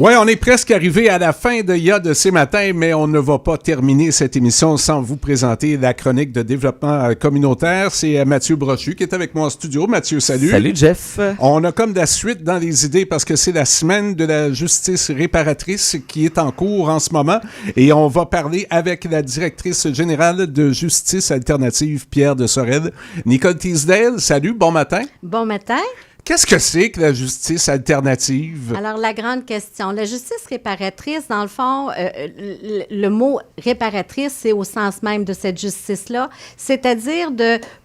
Oui, on est presque arrivé à la fin de Ya de ces matins, mais on ne va pas terminer cette émission sans vous présenter la chronique de développement communautaire. C'est Mathieu Brochu qui est avec moi en studio. Mathieu, salut. Salut, Jeff. On a comme de la suite dans les idées parce que c'est la semaine de la justice réparatrice qui est en cours en ce moment et on va parler avec la directrice générale de Justice Alternative, Pierre de Sorel. Nicole Teasdale, salut, bon matin. Bon matin. Qu'est-ce que c'est que la justice alternative? Alors, la grande question. La justice réparatrice, dans le fond, le mot réparatrice, c'est au sens même de cette justice-là, c'est-à-dire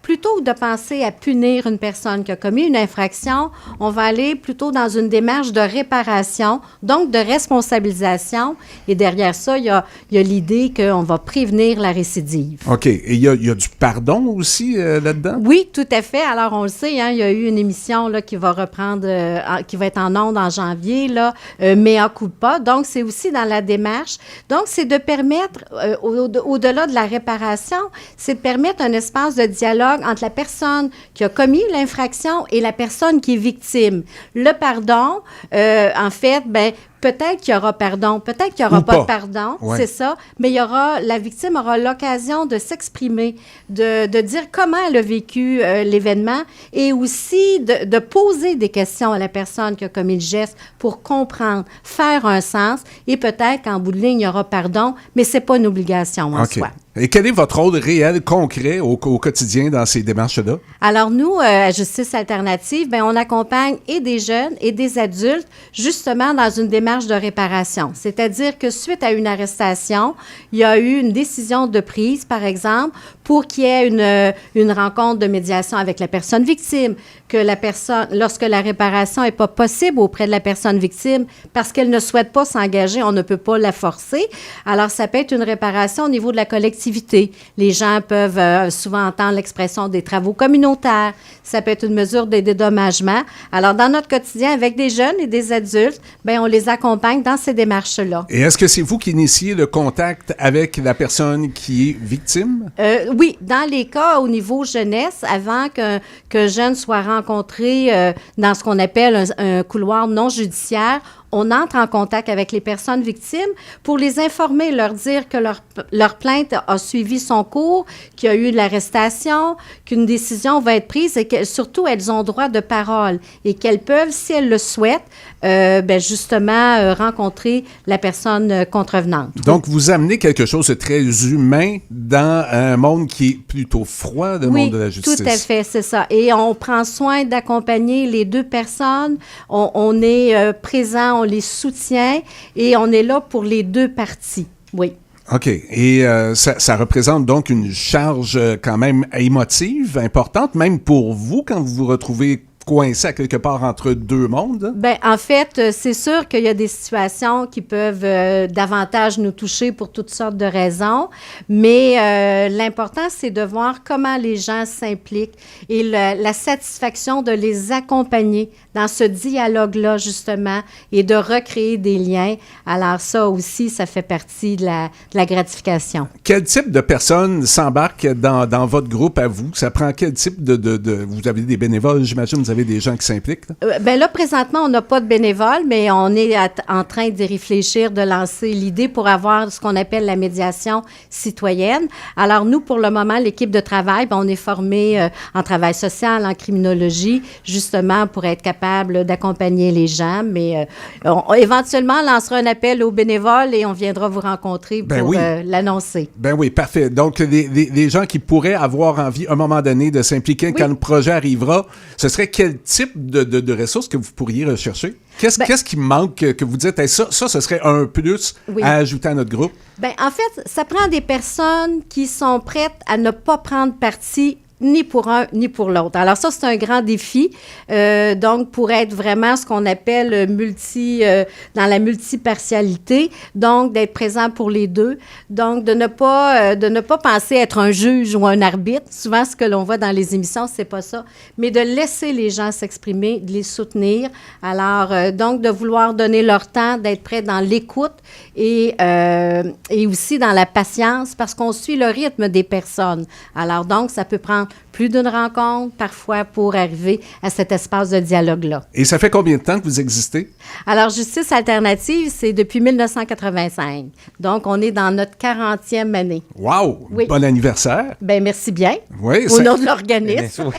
plutôt que de penser à punir une personne qui a commis une infraction, on va aller plutôt dans une démarche de réparation, donc de responsabilisation. Et derrière ça, il y a l'idée qu'on va prévenir la récidive. OK. Et il y a du pardon aussi là-dedans? Oui, tout à fait. Alors, on le sait, hein, il y a eu une émission là, qui va reprendre, qui va être en ondes en janvier, là, mea culpa. Donc, c'est aussi dans la démarche. Donc, c'est de permettre, au-delà de la réparation, c'est de permettre un espace de dialogue entre la personne qui a commis l'infraction et la personne qui est victime. Le pardon, en fait, peut-être qu'il y aura pardon, peut-être qu'il n'y aura pas de pardon, ouais. C'est ça, mais la victime aura l'occasion de s'exprimer, de dire comment elle a vécu l'événement et aussi de poser des questions à la personne qui a commis le geste pour comprendre, faire un sens et peut-être qu'en bout de ligne, il y aura pardon, mais ce n'est pas une obligation en soi. Et quel est votre rôle réel, concret, au quotidien dans ces démarches-là? Alors, nous, à Justice Alternative, on accompagne et des jeunes et des adultes, justement, dans une démarche de réparation. C'est-à-dire que suite à une arrestation, il y a eu une décision de prise, par exemple, pour qu'il y ait une rencontre de médiation avec la personne victime, que la personne, lorsque la réparation n'est pas possible auprès de la personne victime, parce qu'elle ne souhaite pas s'engager, on ne peut pas la forcer. Alors, ça peut être une réparation au niveau de la collectivité. Les gens peuvent souvent entendre l'expression des travaux communautaires. Ça peut être une mesure de dédommagement. Alors, dans notre quotidien, avec des jeunes et des adultes, on les accompagne dans ces démarches-là. Et est-ce que c'est vous qui initiez le contact avec la personne qui est victime? Oui, dans les cas au niveau jeunesse, avant qu'un jeune soit rencontré dans ce qu'on appelle un couloir non judiciaire, on entre en contact avec les personnes victimes pour les informer, leur dire que leur plainte a suivi son cours, qu'il y a eu de l'arrestation, qu'une décision va être prise et que surtout, elles ont droit de parole et qu'elles peuvent, si elles le souhaitent, justement, rencontrer la personne contrevenante. Donc, vous amenez quelque chose de très humain dans un monde qui est plutôt froid, le monde de la justice. Oui, tout à fait, c'est ça. Et on prend soin d'accompagner les deux personnes. On est présent, on les soutient et on est là pour les deux parties. Oui. OK. Et ça représente donc une charge quand même émotive, importante, même pour vous, quand vous vous retrouvez coincé à quelque part entre deux mondes? En fait, c'est sûr qu'il y a des situations qui peuvent davantage nous toucher pour toutes sortes de raisons, mais l'important, c'est de voir comment les gens s'impliquent et la satisfaction de les accompagner dans ce dialogue-là, justement, et de recréer des liens. Alors ça aussi, ça fait partie de la gratification. Quel type de personnes s'embarquent dans votre groupe à vous? Ça prend quel type de vous avez des bénévoles, j'imagine, vous avez des gens qui s'impliquent? Là, présentement, on n'a pas de bénévoles, mais on est en train d'y réfléchir, de lancer l'idée pour avoir ce qu'on appelle la médiation citoyenne. Alors, nous, pour le moment, l'équipe de travail, on est formé en travail social, en criminologie, justement, pour être capable d'accompagner les gens, mais éventuellement, on lancera un appel aux bénévoles et on viendra vous rencontrer pour l'annoncer. Oui, parfait. Donc, les gens qui pourraient avoir envie, à un moment donné, de s'impliquer quand le projet arrivera, ce serait quel type de ressources que vous pourriez rechercher? Qu'est-ce qui manque que vous dites, ça, ce serait un plus à ajouter à notre groupe? En fait, ça prend des personnes qui sont prêtes à ne pas prendre parti ni pour un, ni pour l'autre. Alors ça, c'est un grand défi. Donc, pour être vraiment ce qu'on appelle dans la multipartialité, donc d'être présent pour les deux. Donc, de ne pas penser être un juge ou un arbitre. Souvent, ce que l'on voit dans les émissions, c'est pas ça. Mais de laisser les gens s'exprimer, de les soutenir. Alors, donc, de vouloir donner leur temps, d'être prêt dans l'écoute et aussi dans la patience parce qu'on suit le rythme des personnes. Alors, donc, ça peut prendre prendre plus d'une rencontre, parfois pour arriver à cet espace de dialogue-là. Et ça fait combien de temps que vous existez? Alors, Justice alternative, c'est depuis 1985. Donc, on est dans notre 40e année. Wow! Oui. Bon anniversaire! Bien, merci bien. Oui, Au nom de l'organisme.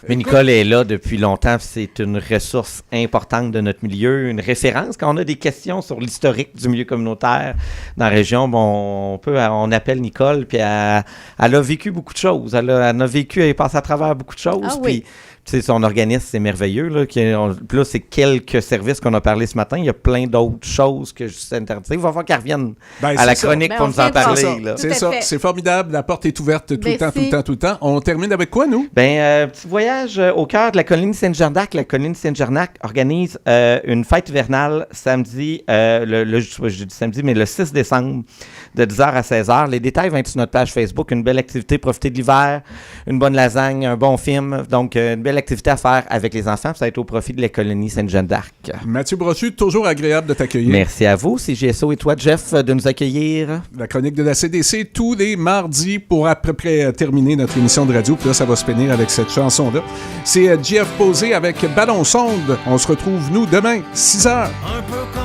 Mais Nicole est là depuis longtemps. C'est une ressource importante de notre milieu, une référence. Quand on a des questions sur l'historique du milieu communautaire dans la région, bon, on appelle Nicole, puis elle a vécu beaucoup de choses. Elle a vécu, elle est passée à travers beaucoup de choses. Ah, puis, oui. tu sais, son organisme, c'est merveilleux. Là, puis là, c'est quelques services qu'on a parlé ce matin. Il y a plein d'autres choses que Justice alternative. Il va falloir qu'elle revienne à la chronique Ben, pour on nous en viendra. parler. C'est Là. Tout C'est à ça. fait. C'est formidable. La porte est ouverte tout le temps, Merci. tout le temps, tout le temps. On termine avec quoi, nous? Petit voyage au cœur de la colline Saint-Jarnac. La colline Saint-Jarnac organise une fête hivernale samedi, je dis samedi, mais le 6 décembre, de 10h à 16h. Les détails vont être sur notre page Facebook. Une belle activité, profiter de l'hiver, une bonne lasagne, un bon film. Donc, une belle activité à faire avec les enfants. Ça va être au profit de la colonie Sainte-Jeanne d'Arc. Mathieu Brochu, toujours agréable de t'accueillir. Merci à vous, CGSO et toi, Jeff, de nous accueillir. La chronique de la CDC tous les mardis pour à peu près terminer notre émission de radio. Puis là, ça va se finir avec cette chanson-là. C'est Jeff Posé avec Ballon Sonde. On se retrouve, nous, demain, 6h. Un peu comme